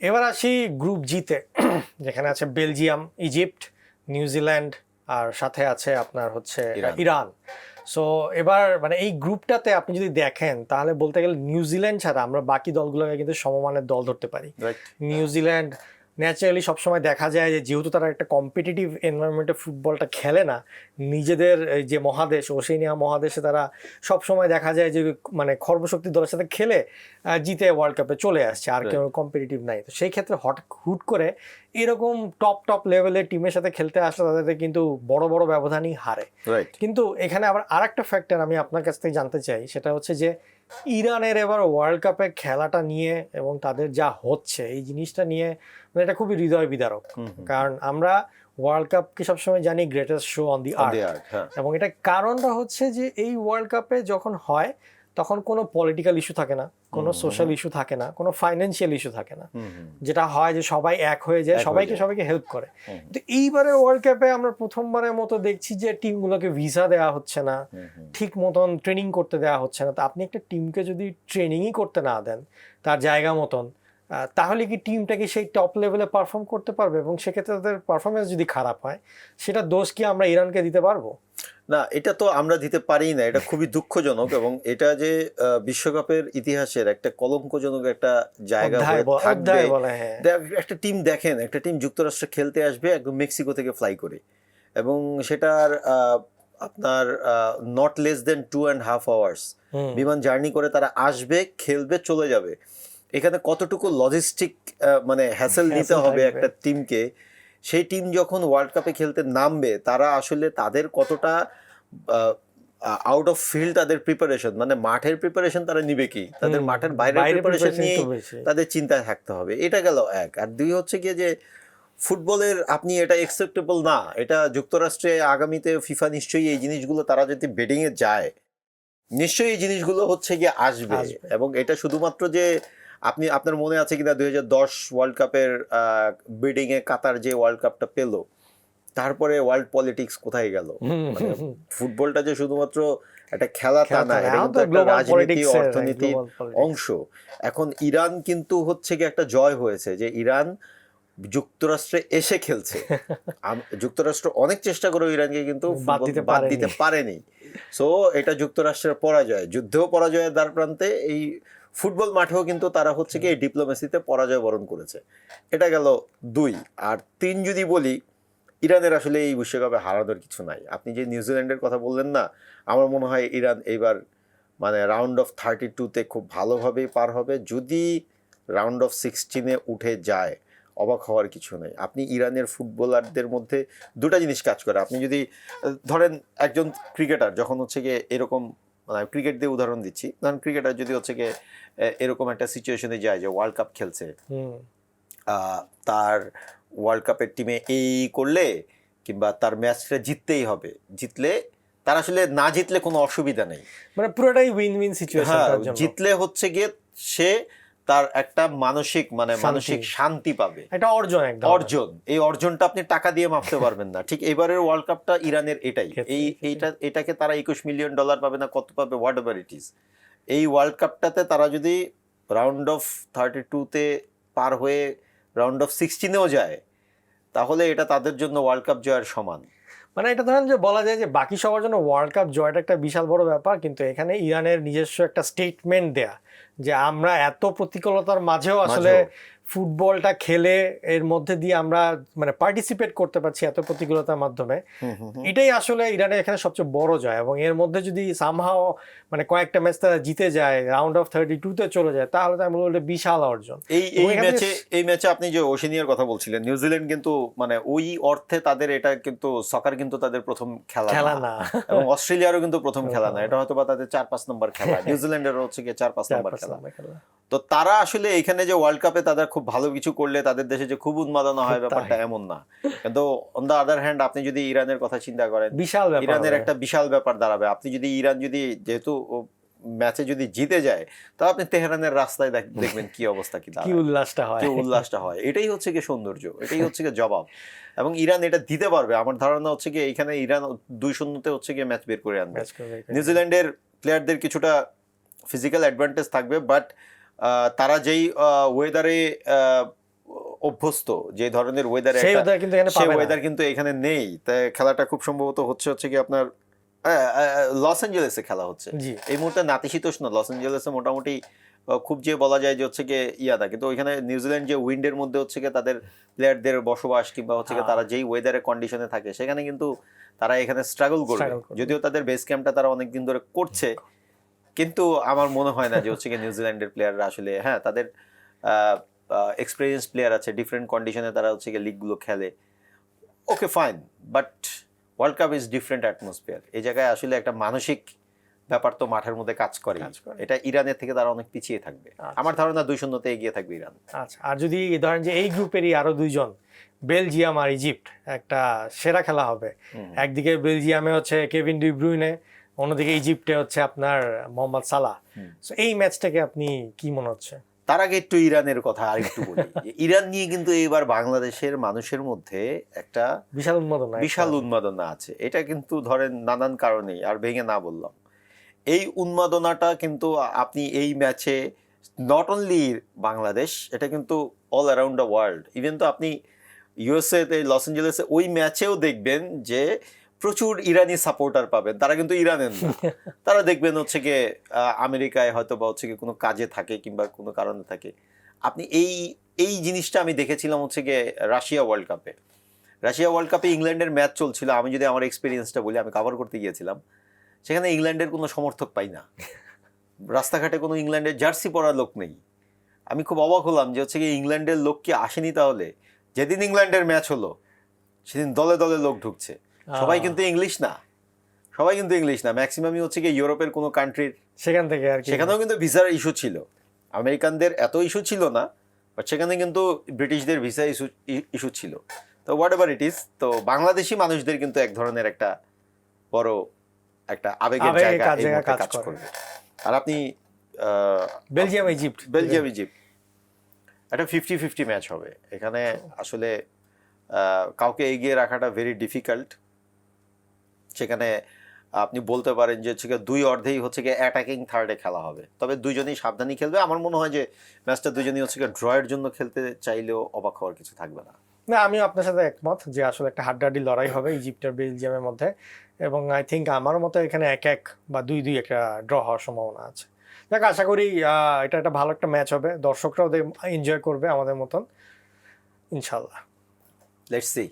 এবার আসি গ্রুপ জিতে, যেখানে আছে বেলজিয়াম, ইজিপ্ট, নিউজিল্যান্ড আর সাথে আছে আপনার হচ্ছে ইরান। সো এবার মানে এই গ্রুপটাতে আপনি যদি দেখেন তাহলে বলতে গেলে নিউজিল্যান্ড ছাড়া আমরা বাকি দলগুলোকে কিন্তু সমমানের দল ধরতে পারি। নিউজিল্যান্ড ন্যাচারালি সবসময় দেখা যায় যে যেহেতু তারা একটা কম্পিটিটিভ এনভায়রনমেন্টে ফুটবলটা খেলে না, নিজেদের যে মহাদেশ ওশেনিয়া মহাদেশে তারা সবসময় দেখা যায় যে মানে খর্বশক্তি দলের সাথে খেলে জিতে ওয়ার্ল্ড কাপে চলে আসছে, আর কেউ কম্পিটিটিভ নাই। তো সেই ক্ষেত্রে হুট করে এরকম টপ লেভেলের টিমের সাথে খেলতে আসলে তাদের কিন্তু বড় বড় ব্যবধানই হারে। কিন্তু এখানে আবার আরেকটা ফ্যাক্টর আমি আপনার কাছ থেকে জানতে চাই, সেটা হচ্ছে যে ইরানের এবার ওয়ার্ল্ড কাপের খেলাটা নিয়ে এবং তাদের যা হচ্ছে এই জিনিসটা নিয়ে মানে এটা খুবই হৃদয় বিদারক। কারণ আমরা ওয়ার্ল্ড কাপকে সবসময় জানি গ্রেটেস্ট শো অন দি আর্থ, এবং এটা কারণটা হচ্ছে যে এই ওয়ার্ল্ড কাপে যখন হয় তখন কোনো পলিটিক্যাল ইস্যু থাকে না, কোনো সোশ্যাল ইস্যু থাকে না, কোনো ফাইন্যান্সিয়াল ইস্যু থাকে না। যেটা হয় যে সবাই এক হয়ে যায়, সবাইকে হেল্প করে। তো এইবারে ওয়ার্ল্ড কাপে আমরা প্রথমবারের মতো দেখছি যে টিমগুলোকে ভিসা দেওয়া হচ্ছে না, ঠিক মতন ট্রেনিং করতে দেওয়া হচ্ছে না। তো আপনি একটা টিমকে যদি ট্রেনিংই করতে না দেন তার জায়গা মতন, তাহলে কি টিমটা কি সেই টপ লেভেলে পারফর্ম করতে পারবে? এবং সেক্ষেত্রে তাদের পারফরমেন্স যদি খারাপ হয় সেটা দোষ কি আমরা ইরানকে দিতে পারবো? না, এটা তো আমরা দিতে পারি না, এটা খুবই দুঃখজনক। এবং এটা যে বিশ্বকাপের ইতিহাসের একটা কলঙ্কজনক একটা জায়গা হয়ে থাকবে। একটা টিম দেখেন, একটা টিম যুক্তরাষ্ট্রে খেলতে আসবে একদম মেক্সিকো থেকে ফ্লাই করে, এবং সেটার আপনার নট লেস দেন 2.5 আওয়ার্স বিমান জার্নি করে তারা আসবে, খেলবে, চলে যাবে। এখানে কতটুকু লজিস্টিক মানে হ্যাসেল নিতে হবে একটা টিমকে। সেই টিম যখন ওয়ার্ল্ড কাপে খেলতে নামবে তারা আসলে তাদের কতটা আউট অফ ফিল্ড তাদের প্রিপারেশন, মানে মাঠের প্রিপারেশন তারা নিবে কি, তাদের মাঠের বাইরের প্রিপারেশন নিয়ে তাদের চিন্তায় থাকতে হবে। এটা গেল এক। আর দুই হচ্ছে গিয়ে যে ফুটবলের আপনি এটা অ্যাকসেপ্টেবল না, এটা যুক্তরাষ্ট্রে আগামীতে ফিফা নিশ্চয়ই এই জিনিসগুলো তারা যদি বেডিং এ যায় নিশ্চয়ই এই জিনিসগুলো হচ্ছে গিয়ে আসবে। এবং এটা শুধুমাত্র যে আপনি আপনার মনে আছে কিনা 2010 ওয়ার্ল্ড কাপের বিডিং এ কাতার যে ওয়ার্ল্ড কাপটা পেল, তারপরে ওয়ার্ল্ড পলিটিক্স কোথায় গেল? মানে ফুটবলটা যে শুধুমাত্র একটা খেলা তা না, এটা কিন্তু একটা রাজনীতি অর্থনীতির অংশ। এখন ইরান কিন্তু হচ্ছে গিয়ে একটা জয় হয়েছে যে ইরান যুক্তরাষ্ট্রে এসে খেলছে। যুক্তরাষ্ট্র অনেক চেষ্টা করে ইরানকে কিন্তু বাদ দিতে পারেনি। সো এটা যুক্তরাষ্ট্রের পরাজয়, যুদ্ধেও পরাজয়ের দ্বার প্রান্তে, এই ফুটবল মাঠেও কিন্তু তারা হচ্ছে কি এই ডিপ্লোমেসিতে পরাজয় বরণ করেছে। এটা গেল 2। আর 3 যদি বলি, ইরানের আসলে এই বিশ্বকাপে হারানোর কিছু নাই। আপনি যে নিউজিল্যান্ডের কথা বললেন না, আমার মনে হয় ইরান এইবার মানে রাউন্ড অফ 32-তে খুব ভালোভাবেই পার হবে। যদি রাউন্ড অফ 16-এ উঠে যায় অবাক হওয়ার কিছু নেই। আপনি ইরানের ফুটবলারদের মধ্যে দুটা জিনিস কাজ করে। আপনি যদি ধরেন একজন ক্রিকেটার যখন হচ্ছে গিয়ে এরকম, মানে ক্রিকেট দিয়ে উদাহরণ দিচ্ছি, ধরেন ক্রিকেটার যদি হচ্ছে গিয়ে এরকম একটা সিচুয়েশনে যায় যে ওয়ার্ল্ড কাপ খেলছে, তার ওয়ার্ল্ড কাপের টিমে এই করলে কিংবা তার ম্যাচটা জিততেই হবে, জিতলে তার আসলে না জিতলে কোনো অসুবিধা নেই, মানে পুরোটাই উইন উইন সিচুয়েশন। জিতলে হচ্ছে গিয়ে সে তার একটা মানসিক শান্তি পাবে, এটা অর্জন। এই অর্জনটা আপনি টাকা দিয়ে মাপতে পারবেন না। ঠিক এবারের ওয়ার্ল্ড কাপটা ইরানের এটাই, এটাকে তারা $21 মিলিয়ন পাবে না, কত পাবে, হোয়াট এভার ইট ইজ। এই ওয়ার্ল্ড কাপটাতে তারা যদি রাউন্ড অফ 32-তে পার হয়ে রাউন্ড অফ 16-এও যায় তাহলে এটা তাদের জন্য ওয়ার্ল্ড কাপ জয়ের সমান। মানে এটা ধরেন যে বলা যায় যে বাকি সবার জন্য ওয়ার্ল্ড কাপ জয়টা একটা বিশাল বড় ব্যাপার, কিন্তু এখানে ইরানের নিজস্ব একটা স্টেটমেন্ট দেয়া যে আমরা এত প্রতিকূলতার মাঝেও আসলে ফুটবলটা খেলে এর মধ্যে দিয়ে আমরা মানে পার্টিসিপেট করতে পারছি এত প্রতিকূলতার মাধ্যমে, এটাই আসলে ইরানের এখানে সবচেয়ে বড় জয়। এবং এর মধ্যে যদি সামহাও মানে কয়েকটা ম্যাচ তারা জিতে যায়, রাউন্ড অফ 32-তে চলে যায়, তাহলে তো আমি বলবো বিশাল অর্জন। এই ম্যাচে আপনি যে ওশেনিয়ার কথা বলছিলেন, নিউজিল্যান্ড কিন্তু মানে ওই অর্থে তাদের এটা কিন্তু সকার কিন্তু তাদের প্রথম খেলা না, এবং অস্ট্রেলিয়ারও কিন্তু প্রথম খেলা না, এটা হয়তো বা তাদের 4-5 নম্বর খেলা, নিউজিল্যান্ডের হচ্ছে গিয়ে 4-5 নম্বর খেলা। তো তারা আসলে এখানে যে ওয়ার্ল্ড কাপে তাদের খুব ভালো কিছু করলে তাদের দেশে যে খুব উন্মাদনা হয় ব্যাপারটা এমন না। কিন্তু অন দ্য আদার হ্যান্ড আপনি যদি ইরানের কথা চিন্তা করেন, ইরানের একটা বিশাল ব্যাপার দাঁড়াবে। আপনি যদি ইরান যদি যেহেতু ম্যাচে যদি জিতে যায় তাহলে আপনি তেহরানের রাস্তায় দেখবেন কি অবস্থা, কি উল্লাসটা হয়। এটাই হচ্ছে কি সৌন্দর্য, এটাই হচ্ছে কি জবাব। এবং ইরান এটা দিতে পারবে। আমার ধারণা হচ্ছে কি এখানে ইরান 2-0-তে হচ্ছে কি ম্যাচ বের করে আনবে। নিউজিল্যান্ডের প্লেয়ারদের কিছুটা ফিজিক্যাল অ্যাডভান্টেজ থাকবে, বাট তারা যেই ওয়েদারে অভ্যস্ত, যে ধরনের ওয়েদারে সেই ওয়েদার কিন্তু এখানে সেই পাবে ওয়েদার না। কিন্তু এখানে নেই। তাই খেলাটা খুব সম্ভবত হচ্ছে কি আপনার লস অ্যাঞ্জেলেসে খেলা হচ্ছে জি এই মুহূর্তে। নাতিশীতোষ্ণ লস অ্যাঞ্জেলেসে মোটামুটি খুব যে বলা যায় যে হচ্ছে গিয়ে ইয়াদা, কিন্তু ওইখানে নিউজিল্যান্ড যে উইন্ডের মধ্যে হচ্ছে গিয়ে তাদের প্লেয়ারদের বসবাস কিংবা হচ্ছে গিয়ে তারা যেই ওয়েদারে কন্ডিশনে থাকে সেখানে কিন্তু তারা এখানে স্ট্রাগল করবে। যদিও তাদের বেস ক্যাম্পটা তারা অনেকদিন ধরে করছে, কিন্তু আমার মনে হয় না যে হচ্ছে গিয়ে নিউজিল্যান্ডের প্লেয়াররা আসলে, হ্যাঁ তাদের এক্সপিরিয়েন্স প্লেয়ার আছে, ডিফারেন্ট কন্ডিশনে তারা হচ্ছে গিয়ে লিগগুলো খেলে, okay fine, but world cup is different atmosphere. এই জায়গায় আসলে একটা মানসিক ব্যাপার তো মাঠের মধ্যে কাজ করে। এটা ইরানের থেকে তারা অনেক পিছিয়ে থাকবে। আমার ধারণা 2-0 এগিয়ে থাকবে ইরান। আচ্ছা, আর যদি ধরেন যে এই গ্রুপেরই আরো দুইজন, বেলজিয়াম আর ইজিপ্ট, একটা সেরা খেলা হবে। একদিকে বেলজিয়ামে হচ্ছে কেভিন ডি ব্রুইনে, অন্যদিকে ইজিপ্টে হচ্ছে আপনার মোহাম্মদ সালাহ। সো এই ম্যাচটাকে আপনি কি মনে হচ্ছে? তার আগে একটু ইরানের কথা আর একটু বলি। ইরান নিয়ে কিন্তু এবার বাংলাদেশের মানুষের মধ্যে একটা বিশাল উন্মাদনা আছে। এটা কিন্তু ধরেন নানান কারণেই, আর ভেঙে না বললাম, এই উন্মাদনাটা কিন্তু আপনি এই ম্যাচে নট অনলি বাংলাদেশ, এটা কিন্তু all around the world. Even তো আপনি ইউএসএ তে লস অ্যাঞ্জেলেসে ওই ম্যাচেও দেখবেন যে প্রচুর ইরানি সাপোর্টার পাবেন। তারা কিন্তু ইরানের না, তারা দেখবেন হচ্ছে গিয়ে আমেরিকায় হয়তো বা হচ্ছে গিয়ে কোনো কাজে থাকে কিংবা কোনো কারণে থাকে। আপনি এই জিনিসটা আমি দেখেছিলাম হচ্ছে গিয়ে রাশিয়া ওয়ার্ল্ড কাপে ইংল্যান্ডের ম্যাচ চলছিল। আমি যদি আমার এক্সপিরিয়েন্সটা বলি, আমি কভার করতে গিয়েছিলাম, সেখানে ইংল্যান্ডের কোনো সমর্থক পাই না, রাস্তাঘাটে কোনো ইংল্যান্ডের জার্সি পরা লোক নেই। আমি খুব অবাক হলাম যে হচ্ছে গিয়ে ইংল্যান্ডের লোক কি আসেনি তাহলে? যেদিন ইংল্যান্ডের ম্যাচ হলো সেদিন দলে দলে লোক ঢুকছে। সবাই কিন্তু ইংলিশ না, ম্যাক্সিমামই হচ্ছে গিয়ে ইউরোপের কোনো কান্ট্রির, সেখান থেকে আর কি। সেখানেও কিন্তু ভিসার ইস্যু ছিল, আমেরিকানদের এত ইস্যু ছিল না, বাট সেখানে কিন্তু ব্রিটিশদের ভিসা ইস্যু ছিল। তো হোয়াট এভার ইট ইজ, তো বাংলাদেশি মানুষদের কিন্তু এক ধরনের একটা বড় একটা আবেগের জায়গা কাজ করবে। আর আপনি বেলজিয়াম ইজিপ্ট একটা 50-50 ম্যাচ হবে এখানে। আসলে কাউকে এগিয়ে রাখাটা ভেরি ডিফিকাল্ট। সেখানে আপনি বলতে পারেন যে হচ্ছে দুই অর্ধেই হচ্ছে গিয়ে অ্যাটাকিং থার্ডে খেলা হবে, তবে দুজনেই সাবধানী খেলবে। আমার মনে হয় যে ম্যাচটা দুজনেই হচ্ছে গিয়ে ড্রয়ের জন্য খেলতে চাইলেও অবাক হওয়ার কিছু থাকবে না। না, আমিও আপনার সাথে একমত যে আসলে একটা হাড্ডাহাড্ডি লড়াই হবে ইজিপ্ট আর বেলজিয়ামের মধ্যে, এবং আই থিঙ্ক আমার মতো এখানে 1-1 বা 2-2 একটা ড্র হওয়ার সম্ভাবনা আছে। দেখ, আশা করি এটা একটা ভালো একটা ম্যাচ হবে, দর্শকরাও এনজয় করবে আমাদের মতন, ইনশাল্লাহ। Let's see.